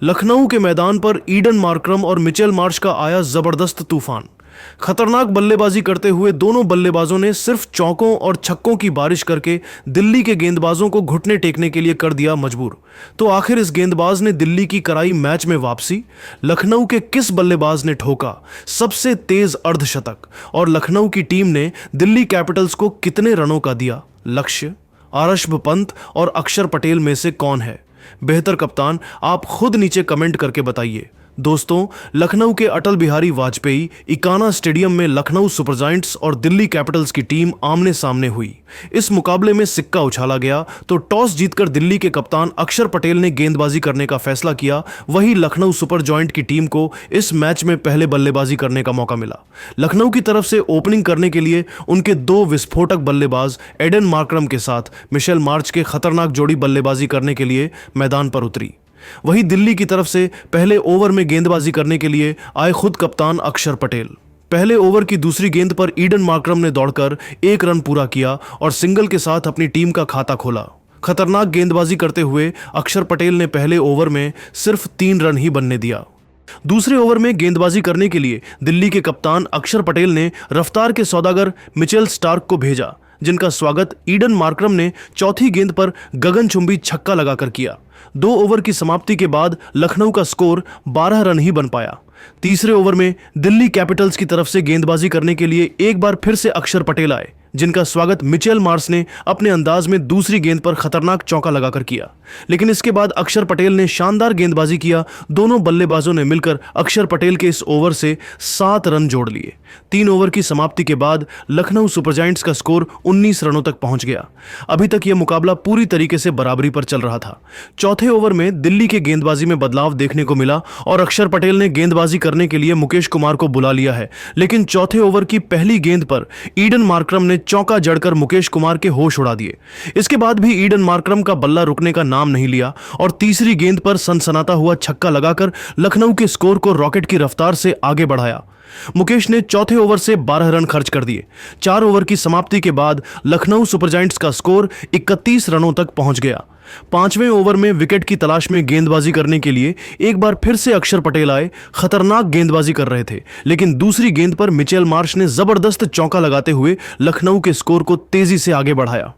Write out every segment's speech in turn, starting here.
लखनऊ के मैदान पर ईडन मार्करम और मिचेल मार्श का आया जबरदस्त तूफान। खतरनाक बल्लेबाजी करते हुए दोनों बल्लेबाजों ने सिर्फ चौकों और छक्कों की बारिश करके दिल्ली के गेंदबाजों को घुटने टेकने के लिए कर दिया मजबूर। तो आखिर इस गेंदबाज ने दिल्ली की कराई मैच में वापसी। लखनऊ के किस बल्लेबाज ने ठोका सबसे तेज अर्धशतक और लखनऊ की टीम ने दिल्ली कैपिटल्स को कितने रनों का दिया लक्ष्य? आरषभ पंत और अक्षर पटेल में से कौन है बेहतर कप्तान? आप खुद नीचे कमेंट करके बताइए। दोस्तों, लखनऊ के अटल बिहारी वाजपेयी इकाना स्टेडियम में लखनऊ सुपर जायंट्स और दिल्ली कैपिटल्स की टीम आमने सामने हुई। इस मुकाबले में सिक्का उछाला गया तो टॉस जीतकर दिल्ली के कप्तान अक्षर पटेल ने गेंदबाजी करने का फैसला किया। वहीं लखनऊ सुपर जायंट की टीम को इस मैच में पहले बल्लेबाजी करने का मौका मिला। लखनऊ की तरफ से ओपनिंग करने के लिए उनके दो विस्फोटक बल्लेबाज एडन मार्करम के साथ मिचेल मार्श के खतरनाक जोड़ी बल्लेबाजी करने के लिए मैदान पर उतरी। वहीं दिल्ली की तरफ से पहले ओवर में गेंदबाजी करने के लिए आए खुद कप्तान अक्षर पटेल। पहले ओवर की दूसरी गेंद पर ईडन मार्करम ने दौड़कर 1 रन पूरा किया और सिंगल के साथ अपनी टीम का खाता खोला। खतरनाक गेंदबाजी करते हुए अक्षर पटेल ने पहले ओवर में सिर्फ 3 रन ही बनने दिया। दूसरे ओवर में गेंदबाजी करने के लिए दिल्ली के कप्तान अक्षर पटेल ने रफ्तार के सौदागर मिचेल स्टार्क को भेजा, जिनका स्वागत ईडन मार्करम ने चौथी गेंद पर गगनचुंबी छक्का लगाकर किया। 2 ओवर की समाप्ति के बाद लखनऊ का स्कोर 12 रन ही बन पाया। तीसरे ओवर में दिल्ली कैपिटल्स की तरफ से गेंदबाजी करने के लिए एक बार फिर से अक्षर पटेल आए, जिनका स्वागत मिचेल मार्श ने अपने अंदाज में दूसरी गेंद पर खतरनाक चौका लगाकर किया। लेकिन इसके बाद अक्षर पटेल ने शानदार गेंदबाजी किया। दोनों बल्लेबाजों ने मिलकर अक्षर पटेल के इस ओवर से 7 रन जोड़ लिए। 3 ओवर की समाप्ति के बाद लखनऊ सुपर जायंट्स का स्कोर 19 रनों तक पहुंच गया। अभी तक यह मुकाबला पूरी तरीके से बराबरी पर चल रहा था। चौथे ओवर में दिल्ली के गेंदबाजी में बदलाव देखने को मिला और अक्षर पटेल ने गेंदबाजी करने के लिए मुकेश कुमार को बुला लिया है। लेकिन चौथे ओवर की पहली गेंद पर ईडन मार्करम ने चौका जड़कर मुकेश कुमार के होश उड़ा दिए। इसके बाद भी ईडन मार्करम का बल्ला रुकने का नाम नहीं लिया और तीसरी गेंद पर सनसनाता हुआ छक्का लगाकर लखनऊ के स्कोर को रॉकेट की रफ्तार से आगे बढ़ाया। मुकेश ने चौथे ओवर से 12 रन खर्च कर दिए। 4 ओवर की समाप्ति के बाद लखनऊ सुपर जायंट्स का स्कोर 31 रनों तक पहुंच गया। 5वें ओवर में विकेट की तलाश में गेंदबाजी करने के लिए एक बार फिर से अक्षर पटेल आए। खतरनाक गेंदबाजी कर रहे थे, लेकिन दूसरी गेंद पर मिचेल मार्श ने जबरदस्त चौका लगाते हुए लखनऊ के स्कोर को तेजी से आगे बढ़ाया।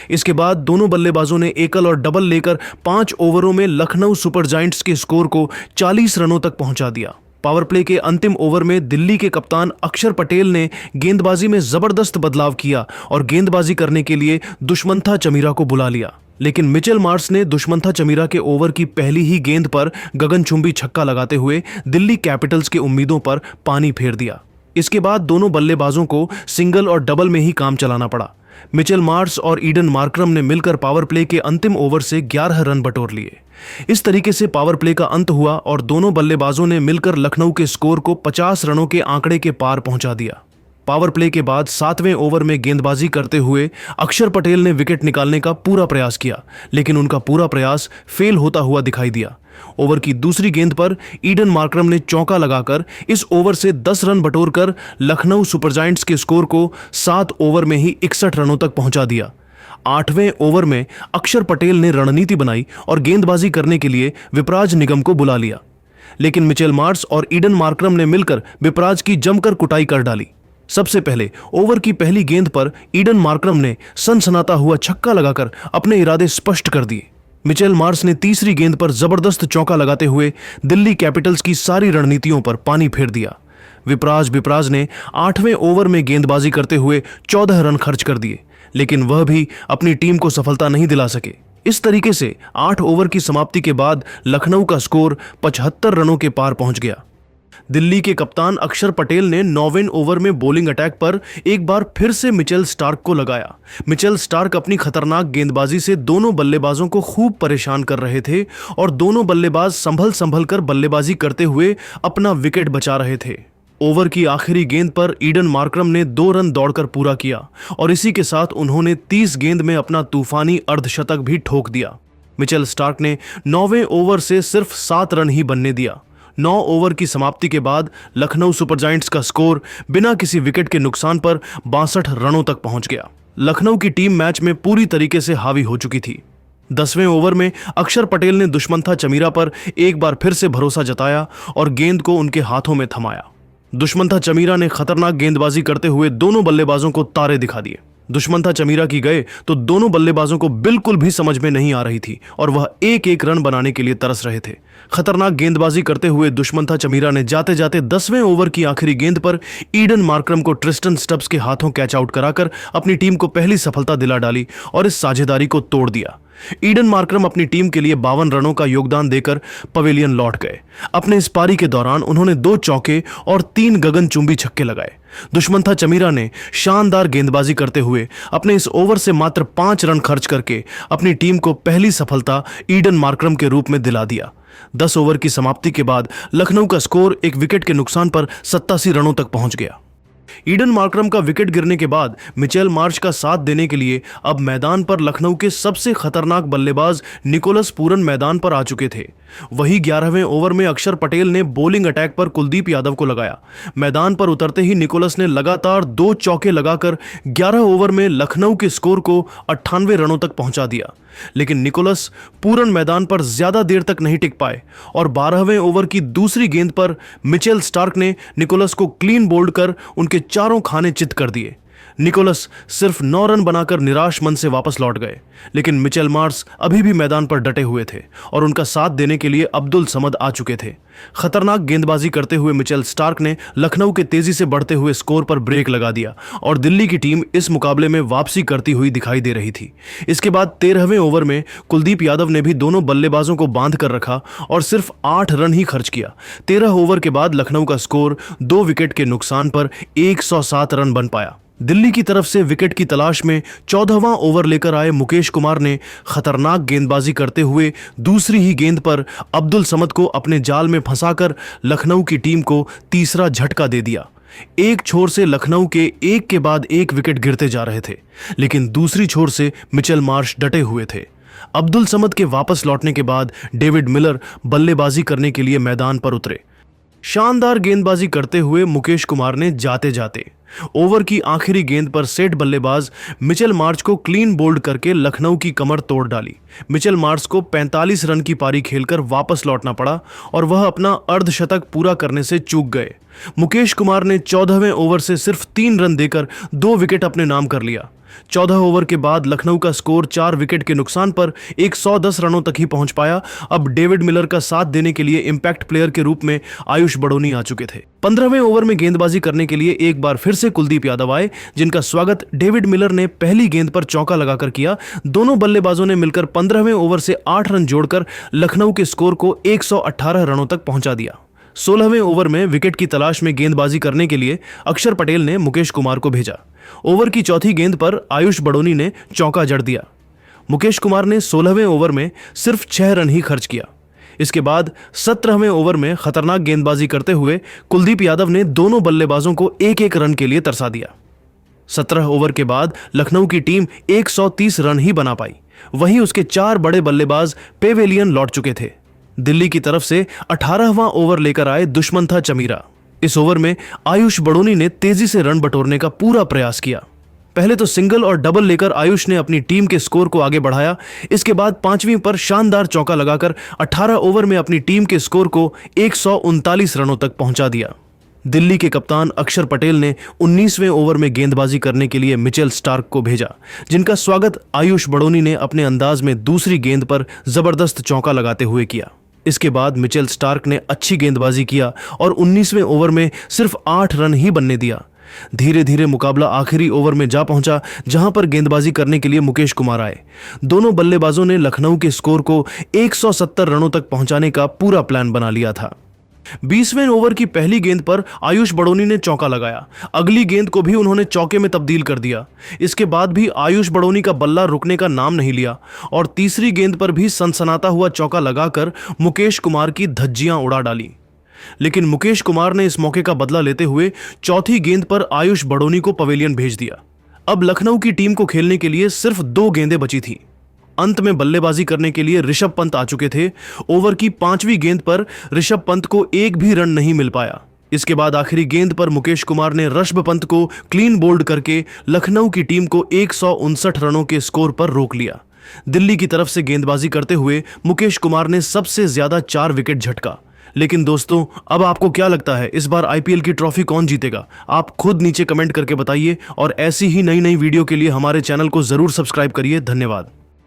इसके बाद दोनों बल्लेबाजों ने एकल और डबल लेकर 5 ओवरों में लखनऊ सुपर जायंट्स के स्कोर को 40 रनों तक पहुंचा दिया। पावर प्ले के अंतिम ओवर में दिल्ली के कप्तान अक्षर पटेल ने गेंदबाजी में जबरदस्त बदलाव किया और गेंदबाजी करने के लिए दुष्मंथा चमीरा को बुला लिया। लेकिन मिचेल मार्श ने दुष्मंथा चमीरा के ओवर की पहली ही गेंद पर गगनचुंबी छक्का लगाते हुए दिल्ली कैपिटल्स की उम्मीदों पर पानी फेर दिया। इसके बाद दोनों बल्लेबाजों को सिंगल और डबल में ही काम चलाना पड़ा। मिचेल मार्श और ईडन मार्करम ने मिलकर पावर प्ले के अंतिम ओवर से 11 रन बटोर लिए। इस तरीके से पावर प्ले का अंत हुआ और दोनों बल्लेबाजों ने मिलकर लखनऊ के स्कोर को 50 रनों के आंकड़े के पार पहुंचा दिया। पावर प्ले के बाद 7वें ओवर में गेंदबाजी करते हुए अक्षर पटेल ने विकेट निकालने का पूरा प्रयास किया, लेकिन उनका पूरा प्रयास फेल होता हुआ दिखाई दिया। ओवर की दूसरी गेंद पर ईडन मार्करम ने चौका लगाकर इस ओवर से 10 रन बटोरकर लखनऊ सुपर जायंट्स के स्कोर को 7 ओवर में ही 61 रनों तक पहुंचा दिया। 8वें ओवर में अक्षर पटेल ने रणनीति बनाई और गेंदबाजी करने के लिए विपराज निगम को बुला लिया, लेकिन मिचेल मार्श और ईडन मार्करम ने मिलकर विपराज की जमकर कुटाई कर डाली। सबसे पहले ओवर की पहली गेंद पर ईडन मार्करम ने सनसनाता हुआ छक्का लगाकर अपने इरादे स्पष्ट कर दिए। मिचेल मार्श ने तीसरी गेंद पर जबरदस्त चौका लगाते हुए दिल्ली कैपिटल्स की सारी रणनीतियों पर पानी फेर दिया। विपराज ने 8वें ओवर में गेंदबाजी करते हुए 14 रन खर्च कर दिए, लेकिन वह भी अपनी टीम को सफलता नहीं दिला सके। इस तरीके से 8 ओवर की समाप्ति के बाद लखनऊ का स्कोर 75 रनों के पार पहुंच गया। दिल्ली के कप्तान अक्षर पटेल ने 9वें ओवर में बॉलिंग अटैक पर एक बार फिर से मिचेल स्टार्क को लगाया। मिचेल स्टार्क अपनी खतरनाक गेंदबाजी से दोनों बल्लेबाजों को खूब परेशान कर रहे थे और दोनों बल्लेबाज संभल कर बल्लेबाजी करते हुए अपना विकेट बचा रहे थे। ओवर की आखिरी गेंद पर ईडन मार्करम ने 2 रन दौड़कर पूरा किया और इसी के साथ उन्होंने 30 गेंद में अपना तूफानी अर्धशतक भी ठोक दिया। मिचेल स्टार्क ने 9वें ओवर से सिर्फ 7 रन ही बनने दिया। 9 ओवर की समाप्ति के बाद लखनऊ सुपर जायंट्स का स्कोर बिना किसी विकेट के नुकसान पर 62 रनों तक पहुंच गया। लखनऊ की टीम मैच में पूरी तरीके से हावी हो चुकी थी। 10वें ओवर में अक्षर पटेल ने दुष्मंथा चमीरा पर एक बार फिर से भरोसा जताया और गेंद को उनके हाथों में थमाया। दुष्मंथा चमीरा ने खतरनाक गेंदबाजी करते हुए दोनों बल्लेबाजों को तारे दिखा दिए। दुष्मंथा चमीरा की गए तो दोनों बल्लेबाजों को बिल्कुल भी समझ में नहीं आ रही थी और वह एक एक रन बनाने के लिए तरस रहे थे। खतरनाक गेंदबाजी करते हुए दुष्मंथा चमीरा ने जाते जाते 10वें ओवर की आखिरी गेंद पर ईडन मार्करम को ट्रिस्टन स्टब्स के हाथों कैच आउट कराकर अपनी टीम को पहली सफलता दिला डाली और इस साझेदारी को तोड़ दिया। ईडन मार्करम अपनी टीम के लिए 52 रनों का योगदान देकर पवेलियन लौट गए। अपने इस पारी के दौरान उन्होंने 2 चौके और 3 गगनचुंबी छक्के लगाए। दुष्मंथा चमीरा ने शानदार गेंदबाजी करते हुए अपने इस ओवर से मात्र 5 रन खर्च करके अपनी टीम को पहली सफलता ईडन मार्करम के रूप में दिला दिया। 10 ओवर की समाप्ति के बाद लखनऊ का स्कोर एक विकेट के नुकसान पर 87 रनों तक पहुंच गया। ईडन मार्करम का विकेट गिरने के बाद मिचेल मार्श का साथ देने के लिए अब मैदान पर लखनऊ के सबसे खतरनाक बल्लेबाज निकोलस पूरन मैदान पर आ चुके थे। वही 11वें ओवर में अक्षर पटेल ने बॉलिंग अटैक पर कुलदीप यादव को लगाया। मैदान पर उतरते ही निकोलस ने लगातार 2 चौके लगाकर 11 ओवर में लखनऊ के स्कोर को 98 रनों तक पहुंचा दिया। लेकिन निकोलस पूरन मैदान पर ज्यादा देर तक नहीं टिक पाए और 12वें ओवर की दूसरी गेंद पर मिचेल स्टार्क ने निकोलस को क्लीन बोल्ड कर उनके चारों खाने चित कर दिए। निकोलस सिर्फ 9 रन बनाकर निराश मन से वापस लौट गए, लेकिन मिचेल मार्श अभी भी मैदान पर डटे हुए थे और उनका साथ देने के लिए अब्दुल समद आ चुके थे। खतरनाक गेंदबाजी करते हुए मिचेल स्टार्क ने लखनऊ के तेजी से बढ़ते हुए स्कोर पर ब्रेक लगा दिया और दिल्ली की टीम इस मुकाबले में वापसी करती हुई दिखाई दे रही थी। इसके बाद 13वें ओवर में कुलदीप यादव ने भी दोनों बल्लेबाजों को बांध कर रखा और सिर्फ 8 रन ही खर्च किया। 13 ओवर के बाद लखनऊ का स्कोर 2 विकेट के नुकसान पर 107 रन बन पाया। दिल्ली की तरफ से विकेट की तलाश में 14वां ओवर लेकर आए मुकेश कुमार ने खतरनाक गेंदबाजी करते हुए दूसरी ही गेंद पर अब्दुल समद को अपने जाल में फंसाकर लखनऊ की टीम को तीसरा झटका दे दिया। एक छोर से लखनऊ के एक के बाद एक विकेट गिरते जा रहे थे, लेकिन दूसरी छोर से मिचेल मार्श डटे हुए थे। अब्दुल समद के वापस लौटने के बाद डेविड मिलर बल्लेबाजी करने के लिए मैदान पर उतरे। शानदार गेंदबाजी करते हुए मुकेश कुमार ने जाते जाते ओवर की आखिरी गेंद पर सेठ बल्लेबाज मिचेल मार्श को क्लीन बोल्ड करके लखनऊ की कमर तोड़ डाली। मिचेल मार्श को 45 रन की पारी खेलकर वापस लौटना पड़ा और वह अपना अर्धशतक पूरा करने से चूक गए। मुकेश कुमार ने 14वें ओवर से सिर्फ 3 रन देकर 2 विकेट अपने नाम कर लिया। 14 ओवर के बाद लखनऊ का स्कोर 4 विकेट के नुकसान पर 110 रनों तक ही पहुंच पाया। अब डेविड मिलर का साथ देने के लिए इंपैक्ट प्लेयर के रूप में आयुष बड़ोनी आ चुके थे। 15वें ओवर में गेंदबाजी करने के लिए एक बार फिर से कुलदीप यादव आए, जिनका स्वागत डेविड मिलर ने पहली गेंद पर चौका लगाकर किया। दोनों बल्लेबाजों ने मिलकर 15वें ओवर से 8 रन जोड़कर लखनऊ के स्कोर को 118 रनों तक पहुंचा दिया। 16वें ओवर में विकेट की तलाश में गेंदबाजी करने के लिए अक्षर पटेल ने मुकेश कुमार को भेजा। ओवर की चौथी गेंद पर आयुष बड़ोनी ने चौका जड़ दिया। मुकेश कुमार ने 16वें ओवर में सिर्फ 6 रन ही खर्च किया। इसके बाद 17वें ओवर में खतरनाक गेंदबाजी करते हुए कुलदीप यादव ने दोनों बल्लेबाजों को एक एक रन के लिए तरसा दिया। 17 ओवर के बाद लखनऊ की टीम 130 रन ही बना पाई। वहीं उसके 4 बड़े बल्लेबाज पेवेलियन लौट चुके थे। दिल्ली की तरफ से 18वां ओवर लेकर आए दुष्मंथा चमीरा। इस ओवर में आयुष बड़ोनी ने तेजी से रन बटोरने का पूरा प्रयास किया। पहले तो सिंगल और डबल लेकर आयुष ने अपनी टीम के स्कोर को आगे बढ़ाया। इसके बाद 5वीं पर शानदार चौका लगाकर 18 ओवर में अपनी टीम के स्कोर को 139 रनों तक पहुंचा दिया। दिल्ली के कप्तान अक्षर पटेल ने 19वें ओवर में गेंदबाजी करने के लिए मिचेल स्टार्क को भेजा, जिनका स्वागत आयुष बड़ोनी ने अपने अंदाज में दूसरी गेंद पर जबरदस्त चौका लगाते हुए किया। इसके बाद मिचेल स्टार्क ने अच्छी गेंदबाजी किया और 19वें ओवर में सिर्फ 8 रन ही बनने दिया। धीरे धीरे मुकाबला आखिरी ओवर में जा पहुंचा, जहां पर गेंदबाजी करने के लिए मुकेश कुमार आए। दोनों बल्लेबाजों ने लखनऊ के स्कोर को 170 रनों तक पहुंचाने का पूरा प्लान बना लिया था। 20वें ओवर की पहली गेंद पर आयुष बड़ोनी ने चौका लगाया। अगली गेंद को भी उन्होंने चौके में तब्दील कर दिया। इसके बाद भी आयुष बड़ोनी का बल्ला रुकने का नाम नहीं लिया और तीसरी गेंद पर भी सनसनाता हुआ चौका लगाकर मुकेश कुमार की धज्जियां उड़ा डाली। लेकिन मुकेश कुमार ने इस मौके का बदला लेते हुए चौथी गेंद पर आयुष बड़ोनी को पवेलियन भेज दिया। अब लखनऊ की टीम को खेलने के लिए सिर्फ 2 गेंदें बची थी। अंत में बल्लेबाजी करने के लिए ऋषभ पंत आ चुके थे। ओवर की 5वीं गेंद पर ऋषभ पंत को एक भी रन नहीं मिल पाया। इसके बाद आखिरी गेंद पर मुकेश कुमार ने ऋषभ पंत को क्लीन बोल्ड करके लखनऊ की टीम को 159 रनों के स्कोर पर रोक लिया। दिल्ली की तरफ से गेंदबाजी करते हुए मुकेश कुमार ने सबसे ज्यादा 4 विकेट झटका। लेकिन दोस्तों, अब आपको क्या लगता है इस बार आईपीएल की ट्रॉफी कौन जीतेगा? आप खुद नीचे कमेंट करके बताइए और ऐसी ही नई नई वीडियो के लिए हमारे चैनल को जरूर सब्सक्राइब करिए। धन्यवाद।